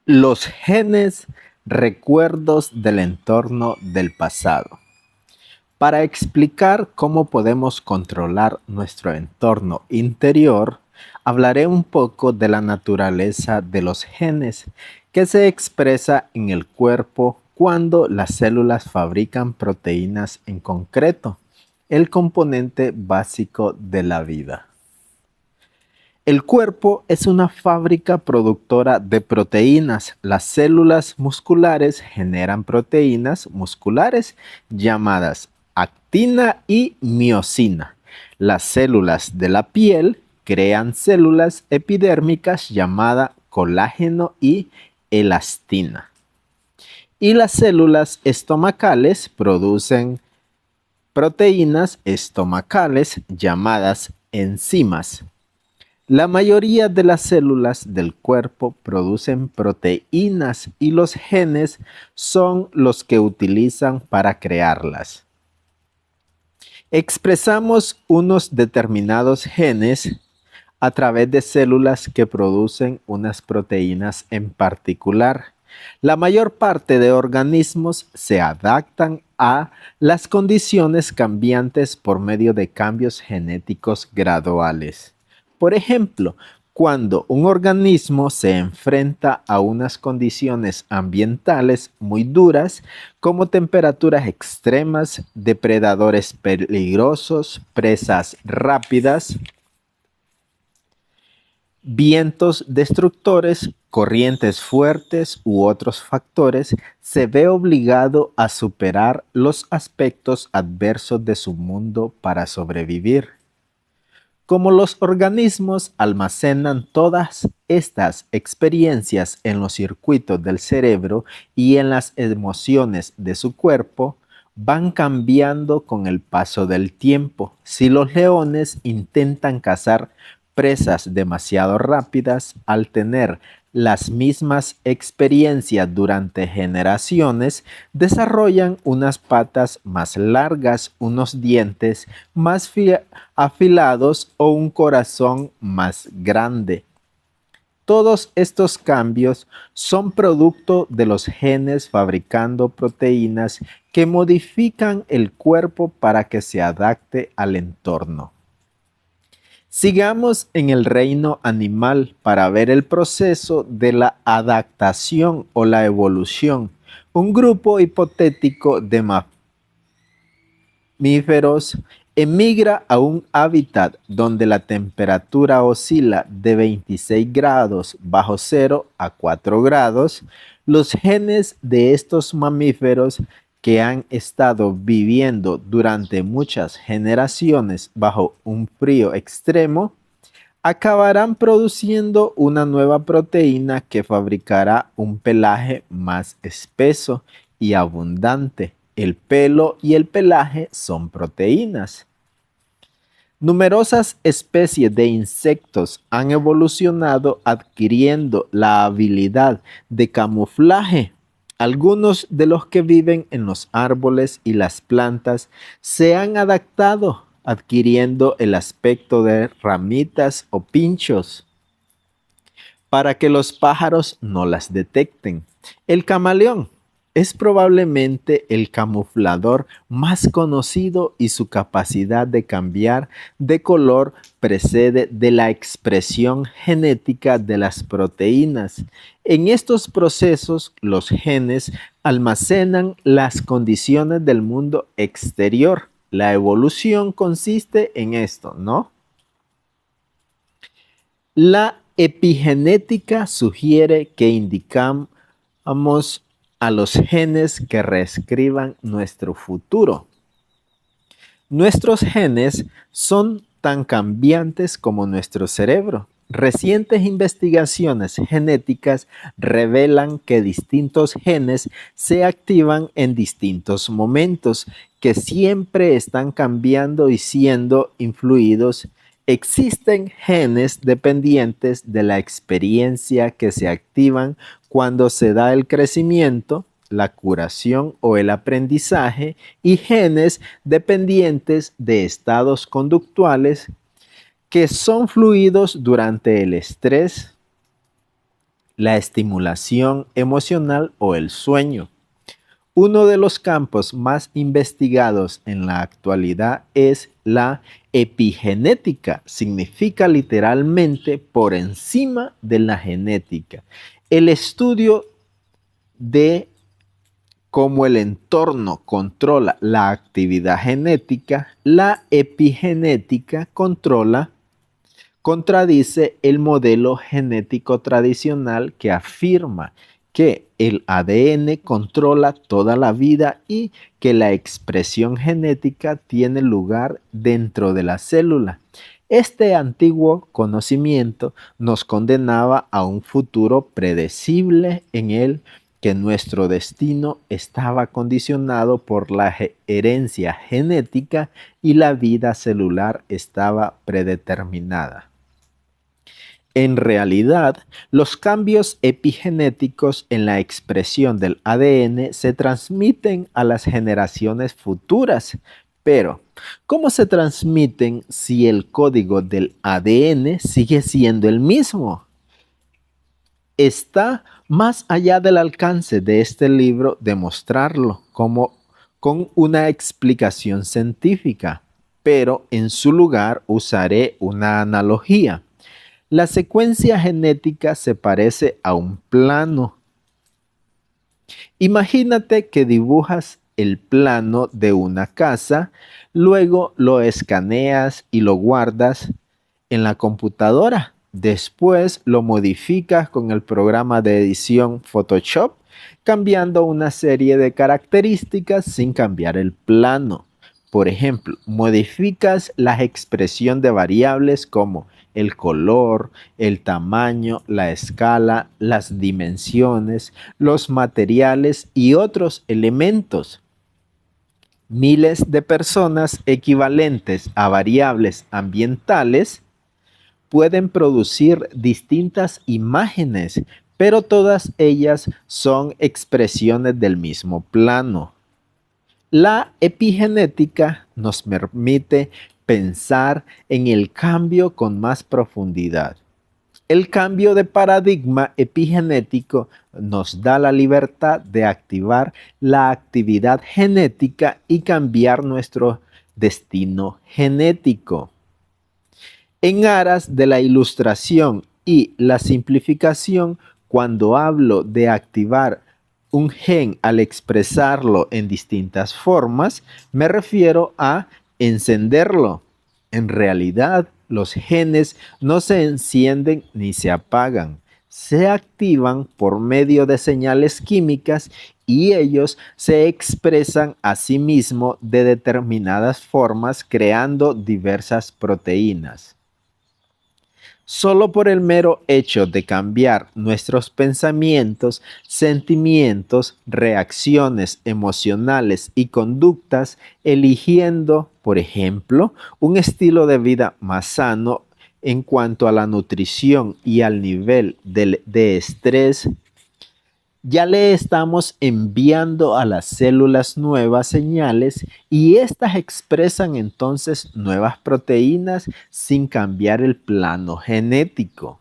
Los genes, recuerdos del entorno del pasado. Para explicar cómo podemos controlar nuestro entorno interior, hablaré un poco de la naturaleza de los genes, que se expresa en el cuerpo cuando las células fabrican proteínas en concreto, el componente básico de la vida. El cuerpo es una fábrica productora de proteínas. Las células musculares generan proteínas musculares llamadas actina y miosina. Las células de la piel crean células epidérmicas llamadas colágeno y elastina. Y las células estomacales producen proteínas estomacales llamadas enzimas. La mayoría de las células del cuerpo producen proteínas y los genes son los que utilizan para crearlas. Expresamos unos determinados genes a través de células que producen unas proteínas en particular. La mayor parte de organismos se adaptan a las condiciones cambiantes por medio de cambios genéticos graduales. Por ejemplo, cuando un organismo se enfrenta a unas condiciones ambientales muy duras, como temperaturas extremas, depredadores peligrosos, presas rápidas, vientos destructores, corrientes fuertes u otros factores, se ve obligado a superar los aspectos adversos de su mundo para sobrevivir. Como los organismos almacenan todas estas experiencias en los circuitos del cerebro y en las emociones de su cuerpo, van cambiando con el paso del tiempo. Si los leones intentan cazar presas demasiado rápidas, al tener las mismas experiencias durante generaciones, desarrollan unas patas más largas, unos dientes más afilados o un corazón más grande. Todos estos cambios son producto de los genes fabricando proteínas que modifican el cuerpo para que se adapte al entorno. Sigamos en el reino animal para ver el proceso de la adaptación o la evolución. Un grupo hipotético de mamíferos emigra a un hábitat donde la temperatura oscila de 26 grados bajo cero a 4 grados. Los genes de estos mamíferos que han estado viviendo durante muchas generaciones bajo un frío extremo, acabarán produciendo una nueva proteína que fabricará un pelaje más espeso y abundante. El pelo y el pelaje son proteínas. Numerosas especies de insectos han evolucionado adquiriendo la habilidad de camuflaje. Algunos de los que viven en los árboles y las plantas se han adaptado adquiriendo el aspecto de ramitas o pinchos para que los pájaros no las detecten. El camaleón es probablemente el camuflador más conocido y su capacidad de cambiar de color precede de la expresión genética de las proteínas. En estos procesos, los genes almacenan las condiciones del mundo exterior. La evolución consiste en esto, ¿no? La epigenética sugiere que indicamos a los genes que reescriban nuestro futuro. Nuestros genes son tan cambiantes como nuestro cerebro. Recientes investigaciones genéticas revelan que distintos genes se activan en distintos momentos, que siempre están cambiando y siendo influidos. Existen genes dependientes de la experiencia que se activan cuando se da el crecimiento, la curación o el aprendizaje, y genes dependientes de estados conductuales que son fluidos durante el estrés, la estimulación emocional o el sueño. Uno de los campos más investigados en la actualidad es la epigenética. Significa literalmente por encima de la genética. El estudio de cómo el entorno controla la actividad genética, la epigenética contradice el modelo genético tradicional que afirma que el ADN controla toda la vida y que la expresión genética tiene lugar dentro de la célula. Este antiguo conocimiento nos condenaba a un futuro predecible en el que nuestro destino estaba condicionado por la herencia genética y la vida celular estaba predeterminada. En realidad, los cambios epigenéticos en la expresión del ADN se transmiten a las generaciones futuras. Pero, ¿cómo se transmiten si el código del ADN sigue siendo el mismo? Está más allá del alcance de este libro demostrarlo con una explicación científica, pero en su lugar usaré una analogía. La secuencia genética se parece a un plano. Imagínate que dibujas el plano de una casa, luego lo escaneas y lo guardas en la computadora. Después lo modificas con el programa de edición Photoshop, cambiando una serie de características sin cambiar el plano. Por ejemplo, modificas la expresión de variables como el color, el tamaño, la escala, las dimensiones, los materiales y otros elementos. Miles de personas equivalentes a variables ambientales pueden producir distintas imágenes, pero todas ellas son expresiones del mismo plano. La epigenética nos permite pensar en el cambio con más profundidad. El cambio de paradigma epigenético nos da la libertad de activar la actividad genética y cambiar nuestro destino genético. En aras de la ilustración y la simplificación, cuando hablo de activar un gen al expresarlo en distintas formas, me refiero a encenderlo. En realidad, los genes no se encienden ni se apagan, se activan por medio de señales químicas y ellos se expresan a sí mismos de determinadas formas creando diversas proteínas. Solo por el mero hecho de cambiar nuestros pensamientos, sentimientos, reacciones emocionales y conductas, eligiendo, por ejemplo, un estilo de vida más sano en cuanto a la nutrición y al nivel de estrés, ya le estamos enviando a las células nuevas señales y éstas expresan entonces nuevas proteínas sin cambiar el plano genético.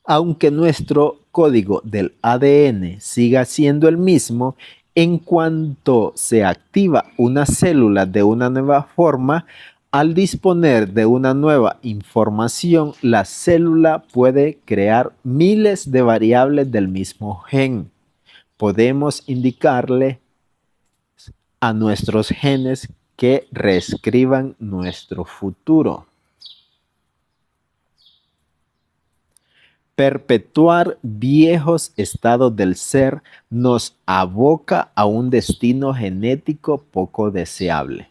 Aunque nuestro código del ADN siga siendo el mismo, en cuanto se activa una célula de una nueva forma, al disponer de una nueva información, la célula puede crear miles de variables del mismo gen. Podemos indicarle a nuestros genes que reescriban nuestro futuro. Perpetuar viejos estados del ser nos aboca a un destino genético poco deseable.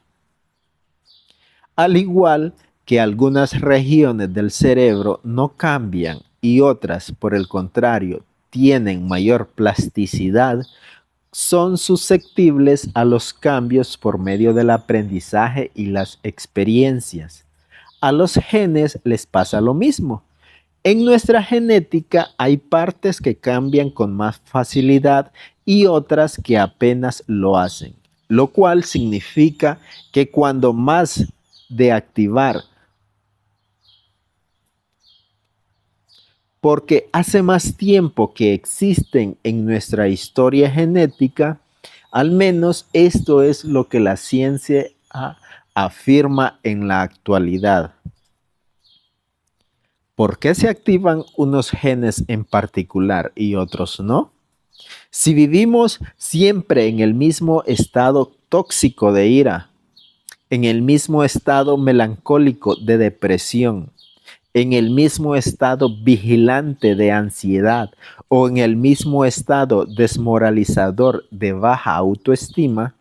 Al igual que algunas regiones del cerebro no cambian y otras, por el contrario, tienen mayor plasticidad, son susceptibles a los cambios por medio del aprendizaje y las experiencias. A los genes les pasa lo mismo. En nuestra genética hay partes que cambian con más facilidad y otras que apenas lo hacen, lo cual significa que cuando más de activar porque hace más tiempo que existen en nuestra historia genética, al menos esto es lo que la ciencia afirma en la actualidad. ¿Por qué se activan unos genes en particular y otros no? Si vivimos siempre en el mismo estado tóxico de ira, en el mismo estado melancólico de depresión, en el mismo estado vigilante de ansiedad o en el mismo estado desmoralizador de baja autoestima,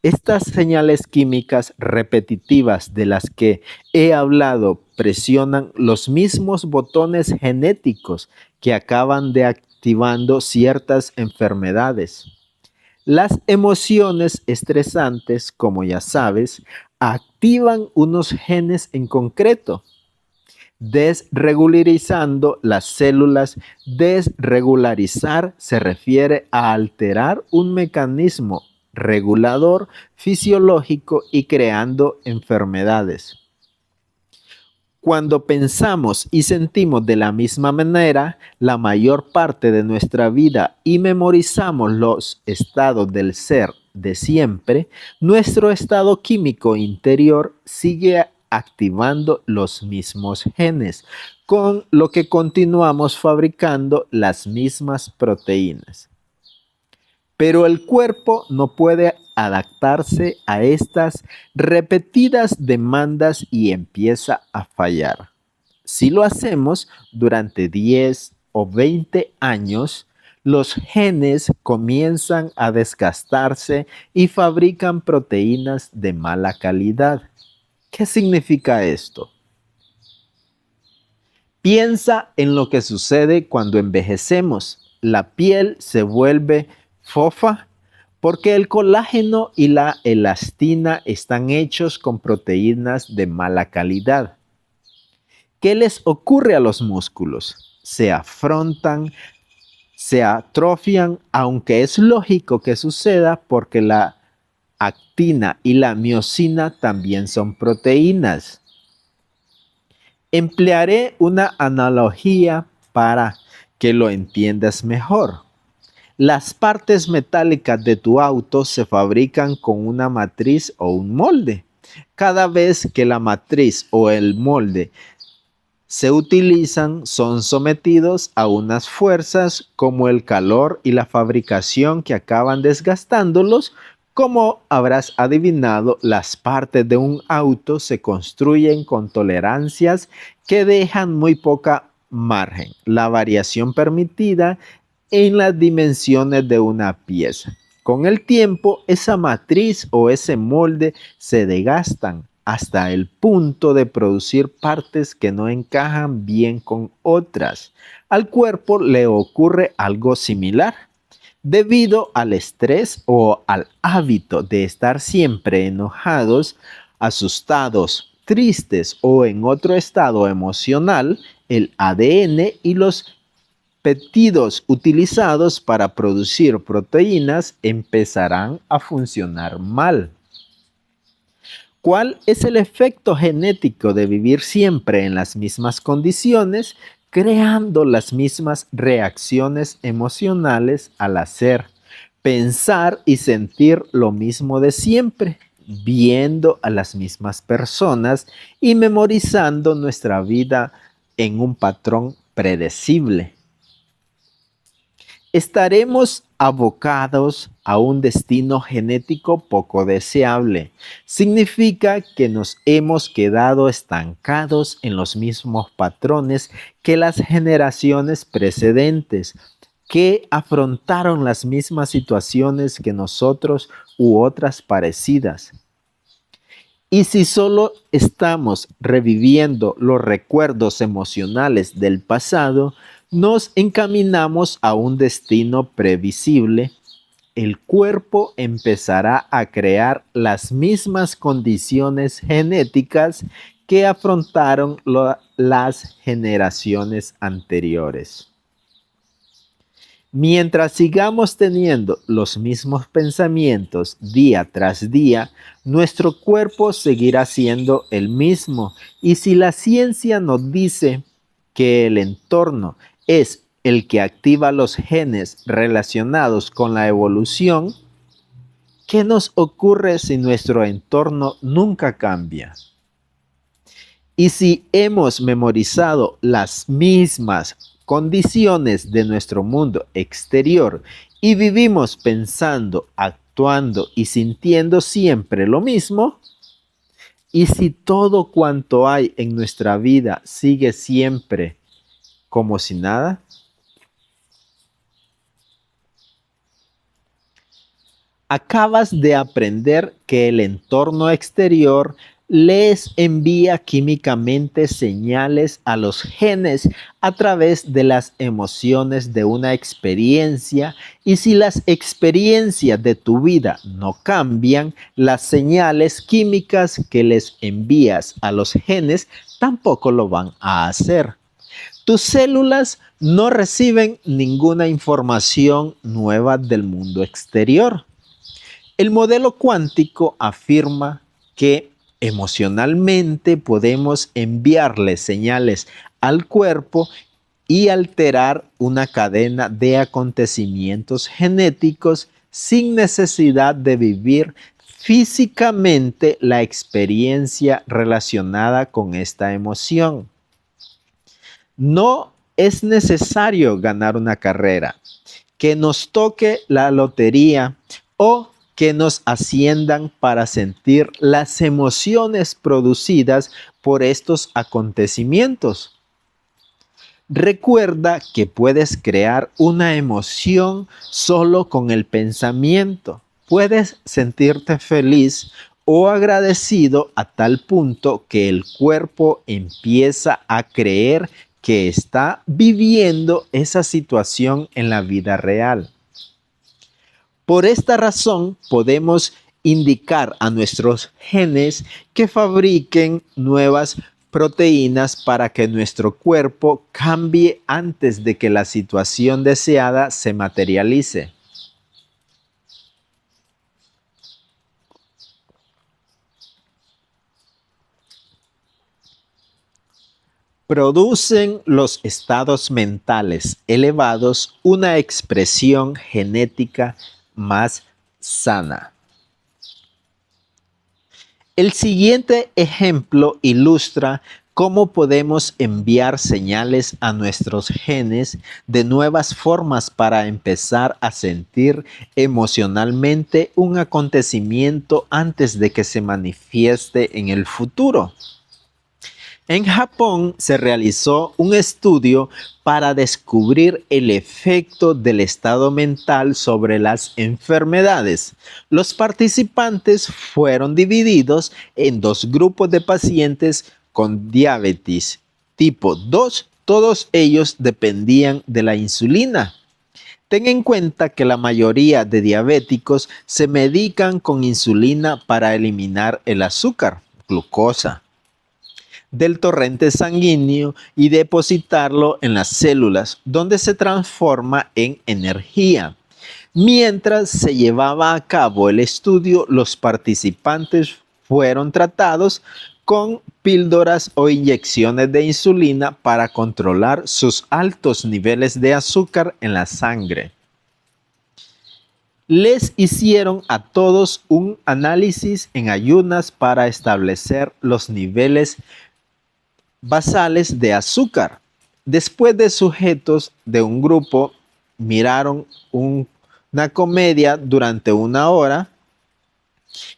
estas señales químicas repetitivas de las que he hablado presionan los mismos botones genéticos que acaban de activando ciertas enfermedades. Las emociones estresantes, como ya sabes, activan unos genes en concreto, desregularizando las células. Desregularizar se refiere a alterar un mecanismo regulador fisiológico y creando enfermedades. Cuando pensamos y sentimos de la misma manera la mayor parte de nuestra vida y memorizamos los estados del ser de siempre, nuestro estado químico interior sigue activando los mismos genes, con lo que continuamos fabricando las mismas proteínas. Pero el cuerpo no puede adaptarse a estas repetidas demandas y empieza a fallar. Si lo hacemos durante 10 o 20 años, los genes comienzan a desgastarse y fabrican proteínas de mala calidad. ¿Qué significa esto? Piensa en lo que sucede cuando envejecemos. La piel se vuelve fofa porque el colágeno y la elastina están hechos con proteínas de mala calidad. ¿Qué les ocurre a los músculos? Se afrontan, se atrofian, aunque es lógico que suceda porque la actina y la miosina también son proteínas. Emplearé una analogía para que lo entiendas mejor. Las partes metálicas de tu auto se fabrican con una matriz o un molde. Cada vez que la matriz o el molde se utilizan, son sometidos a unas fuerzas como el calor y la fabricación que acaban desgastándolos. Como habrás adivinado, las partes de un auto se construyen con tolerancias que dejan muy poca margen. La variación permitida en las dimensiones de una pieza. Con el tiempo, esa matriz o ese molde se desgastan hasta el punto de producir partes que no encajan bien con otras. Al cuerpo le ocurre algo similar. Debido al estrés o al hábito de estar siempre enojados, asustados, tristes o en otro estado emocional, el ADN y los péptidos utilizados para producir proteínas empezarán a funcionar mal. ¿Cuál es el efecto genético de vivir siempre en las mismas condiciones, creando las mismas reacciones emocionales al hacer, pensar y sentir lo mismo de siempre, viendo a las mismas personas y memorizando nuestra vida en un patrón predecible? Estaremos abocados a un destino genético poco deseable. Significa que nos hemos quedado estancados en los mismos patrones que las generaciones precedentes, que afrontaron las mismas situaciones que nosotros u otras parecidas. Y si solo estamos reviviendo los recuerdos emocionales del pasado, nos encaminamos a un destino previsible. El cuerpo empezará a crear las mismas condiciones genéticas que afrontaron las generaciones anteriores. Mientras sigamos teniendo los mismos pensamientos día tras día, nuestro cuerpo seguirá siendo el mismo. Y si la ciencia nos dice que el entorno es el que activa los genes relacionados con la evolución, ¿qué nos ocurre si nuestro entorno nunca cambia? Y si hemos memorizado las mismas condiciones de nuestro mundo exterior y vivimos pensando, actuando y sintiendo siempre lo mismo, y si todo cuanto hay en nuestra vida sigue siempre como si nada, acabas de aprender que el entorno exterior les envía químicamente señales a los genes a través de las emociones de una experiencia, y si las experiencias de tu vida no cambian, las señales químicas que les envías a los genes tampoco lo van a hacer. Tus células no reciben ninguna información nueva del mundo exterior. El modelo cuántico afirma que emocionalmente podemos enviarle señales al cuerpo y alterar una cadena de acontecimientos genéticos sin necesidad de vivir físicamente la experiencia relacionada con esta emoción. No es necesario ganar una carrera, que nos toque la lotería o que nos asciendan para sentir las emociones producidas por estos acontecimientos. Recuerda que puedes crear una emoción solo con el pensamiento. Puedes sentirte feliz o agradecido a tal punto que el cuerpo empieza a creer que está viviendo esa situación en la vida real. Por esta razón podemos indicar a nuestros genes que fabriquen nuevas proteínas para que nuestro cuerpo cambie antes de que la situación deseada se materialice. Producen los estados mentales elevados una expresión genética más sana. El siguiente ejemplo ilustra cómo podemos enviar señales a nuestros genes de nuevas formas para empezar a sentir emocionalmente un acontecimiento antes de que se manifieste en el futuro. En Japón se realizó un estudio para descubrir el efecto del estado mental sobre las enfermedades. Los participantes fueron divididos en dos grupos de pacientes con diabetes tipo 2. Todos ellos dependían de la insulina. Ten en cuenta que la mayoría de diabéticos se medican con insulina para eliminar el azúcar, glucosa, del torrente sanguíneo y depositarlo en las células, donde se transforma en energía. Mientras se llevaba a cabo el estudio, los participantes fueron tratados con píldoras o inyecciones de insulina para controlar sus altos niveles de azúcar en la sangre. Les hicieron a todos un análisis en ayunas para establecer los niveles basales de azúcar. Después de sujetos de un grupo miraron una comedia durante 1 hora,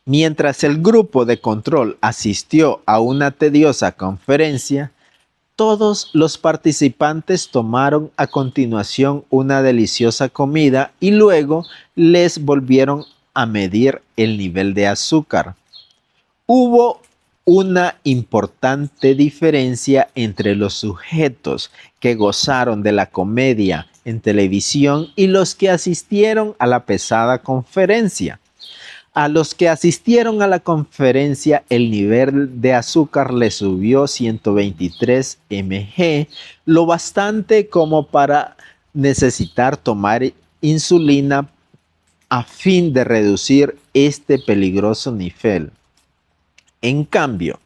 mientras el grupo de control asistió a una tediosa conferencia. Todos los participantes tomaron a continuación una deliciosa comida y luego les volvieron a medir el nivel de azúcar. Hubo una importante diferencia entre los sujetos que gozaron de la comedia en televisión y los que asistieron a la pesada conferencia. A los que asistieron a la conferencia, el nivel de azúcar les subió 123 mg, lo bastante como para necesitar tomar insulina a fin de reducir este peligroso nivel. En cambio,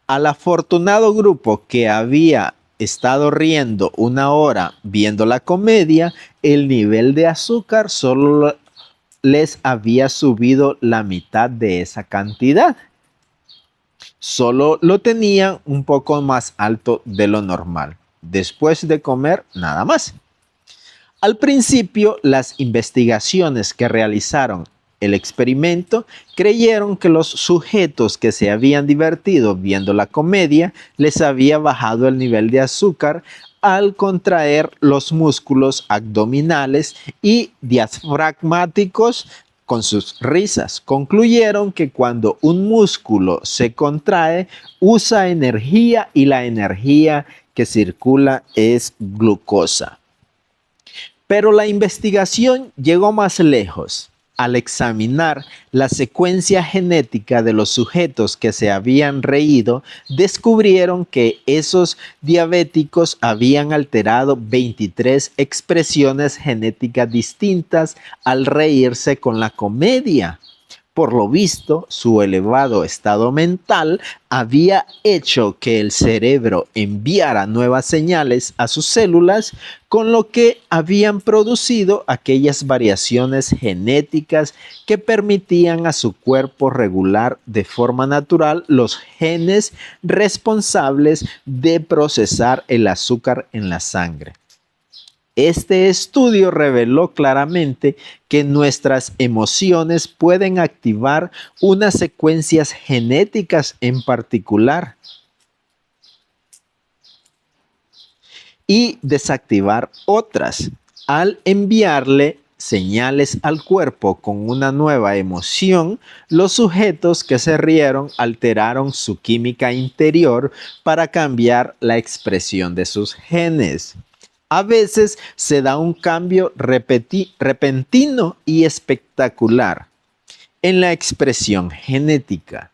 al afortunado grupo que había estado riendo 1 hora viendo la comedia, el nivel de azúcar solo les había subido la mitad de esa cantidad. Solo lo tenían un poco más alto de lo normal. Después de comer, nada más. Al principio, las investigaciones que realizaron el experimento creyeron que los sujetos que se habían divertido viendo la comedia les había bajado el nivel de azúcar al contraer los músculos abdominales y diafragmáticos con sus risas. Concluyeron que cuando un músculo se contrae, usa energía y la energía que circula es glucosa. Pero la investigación llegó más lejos. Al examinar la secuencia genética de los sujetos que se habían reído, descubrieron que esos diabéticos habían alterado 23 expresiones genéticas distintas al reírse con la comedia. Por lo visto, su elevado estado mental había hecho que el cerebro enviara nuevas señales a sus células, con lo que habían producido aquellas variaciones genéticas que permitían a su cuerpo regular de forma natural los genes responsables de procesar el azúcar en la sangre. Este estudio reveló claramente que nuestras emociones pueden activar unas secuencias genéticas en particular y desactivar otras. Al enviarle señales al cuerpo con una nueva emoción, los sujetos que se rieron alteraron su química interior para cambiar la expresión de sus genes. A veces se da un cambio repentino y espectacular en la expresión genética.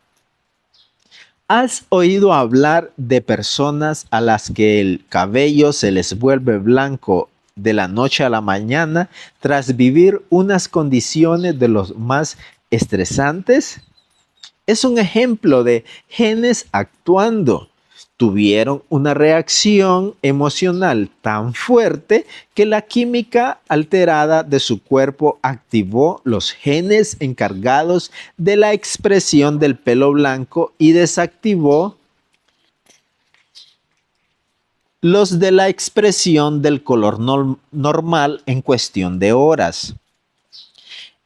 ¿Has oído hablar de personas a las que el cabello se les vuelve blanco de la noche a la mañana tras vivir unas condiciones de los más estresantes? Es un ejemplo de genes actuando. Tuvieron una reacción emocional tan fuerte que la química alterada de su cuerpo activó los genes encargados de la expresión del pelo blanco y desactivó los de la expresión del color normal en cuestión de horas.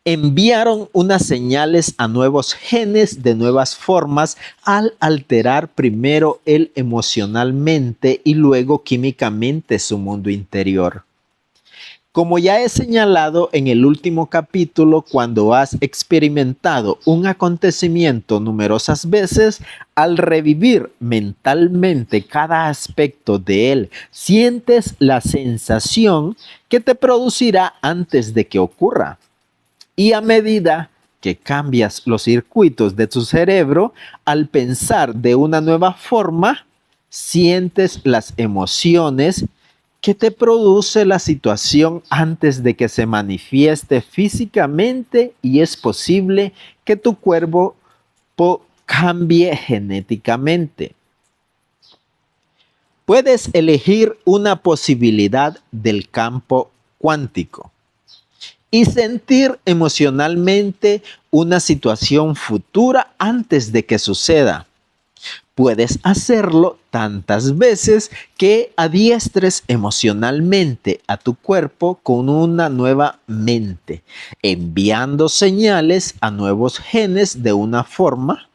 Enviaron unas señales a nuevos genes de nuevas formas al alterar primero él emocionalmente y luego químicamente su mundo interior. Como ya he señalado en el último capítulo, cuando has experimentado un acontecimiento numerosas veces, al revivir mentalmente cada aspecto de él, sientes la sensación que te producirá antes de que ocurra. Y a medida que cambias los circuitos de tu cerebro, al pensar de una nueva forma, sientes las emociones que te produce la situación antes de que se manifieste físicamente, y es posible que tu cuerpo cambie genéticamente. Puedes elegir una posibilidad del campo cuántico y sentir emocionalmente una situación futura antes de que suceda. Puedes hacerlo tantas veces que adiestres emocionalmente a tu cuerpo con una nueva mente, enviando señales a nuevos genes de una forma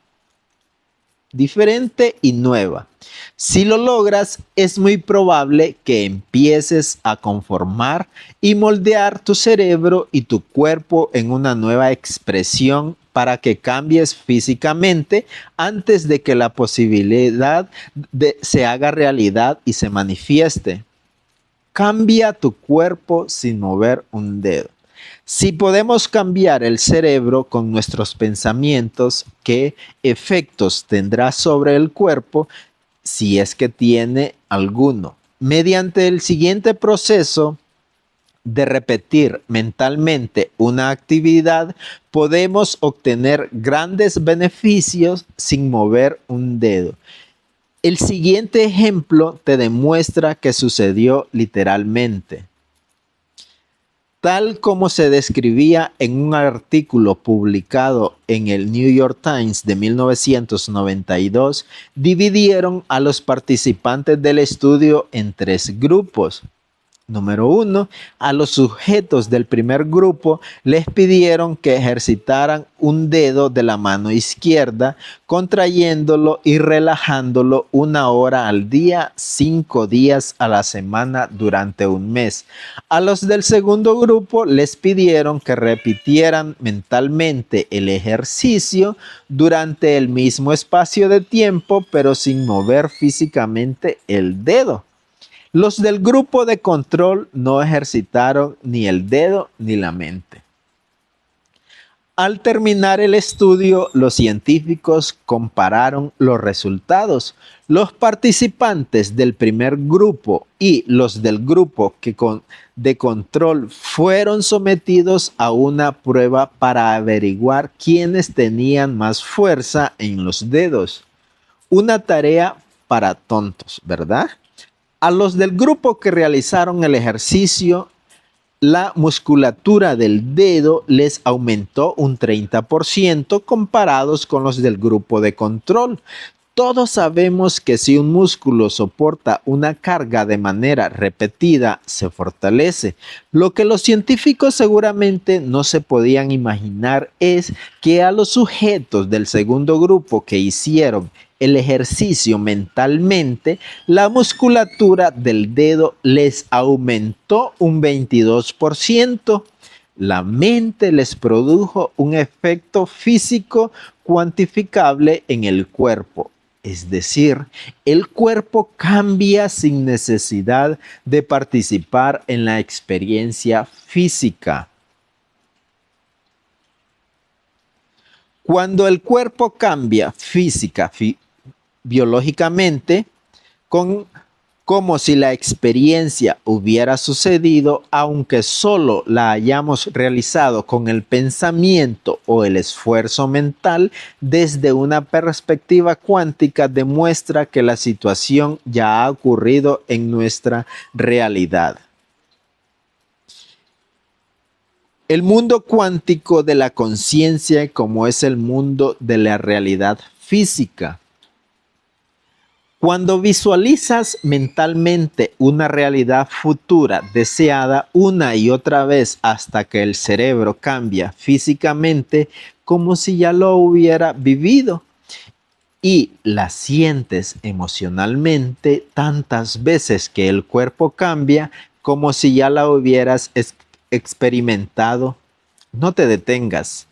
diferente y nueva. Si lo logras, es muy probable que empieces a conformar y moldear tu cerebro y tu cuerpo en una nueva expresión para que cambies físicamente antes de que la posibilidad se haga realidad y se manifieste. Cambia tu cuerpo sin mover un dedo. Si podemos cambiar el cerebro con nuestros pensamientos, ¿qué efectos tendrá sobre el cuerpo si es que tiene alguno? Mediante el siguiente proceso de repetir mentalmente una actividad, podemos obtener grandes beneficios sin mover un dedo. El siguiente ejemplo te demuestra que sucedió literalmente. Tal como se describía en un artículo publicado en el New York Times de 1992, dividieron a los participantes del estudio en 3 grupos. Número 1, a los sujetos del primer grupo les pidieron que ejercitaran un dedo de la mano izquierda, contrayéndolo y relajándolo 1 hora al día, 5 días a la semana durante un mes. A los del segundo grupo les pidieron que repitieran mentalmente el ejercicio durante el mismo espacio de tiempo, pero sin mover físicamente el dedo. Los del grupo de control no ejercitaron ni el dedo ni la mente. Al terminar el estudio, los científicos compararon los resultados. Los participantes del primer grupo y los del grupo de control fueron sometidos a una prueba para averiguar quiénes tenían más fuerza en los dedos. Una tarea para tontos, ¿verdad? A los del grupo que realizaron el ejercicio, la musculatura del dedo les aumentó un 30% comparados con los del grupo de control. Todos sabemos que si un músculo soporta una carga de manera repetida, se fortalece. Lo que los científicos seguramente no se podían imaginar es que a los sujetos del segundo grupo que hicieron el ejercicio mentalmente, la musculatura del dedo les aumentó un 22%. La mente les produjo un efecto físico cuantificable en el cuerpo. Es decir, el cuerpo cambia sin necesidad de participar en la experiencia física. Cuando el cuerpo cambia biológicamente, como si la experiencia hubiera sucedido, aunque solo la hayamos realizado con el pensamiento o el esfuerzo mental, desde una perspectiva cuántica demuestra que la situación ya ha ocurrido en nuestra realidad. El mundo cuántico de la conciencia, como es el mundo de la realidad física. Cuando visualizas mentalmente una realidad futura deseada una y otra vez hasta que el cerebro cambia físicamente como si ya lo hubiera vivido y la sientes emocionalmente tantas veces que el cuerpo cambia como si ya la hubieras experimentado, no te detengas.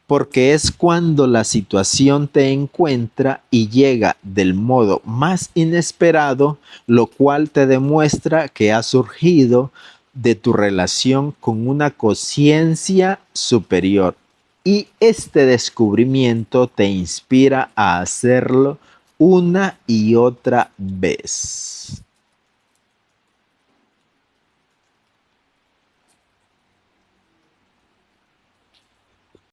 Porque es cuando la situación te encuentra y llega del modo más inesperado, lo cual te demuestra que ha surgido de tu relación con una conciencia superior. Y este descubrimiento te inspira a hacerlo una y otra vez.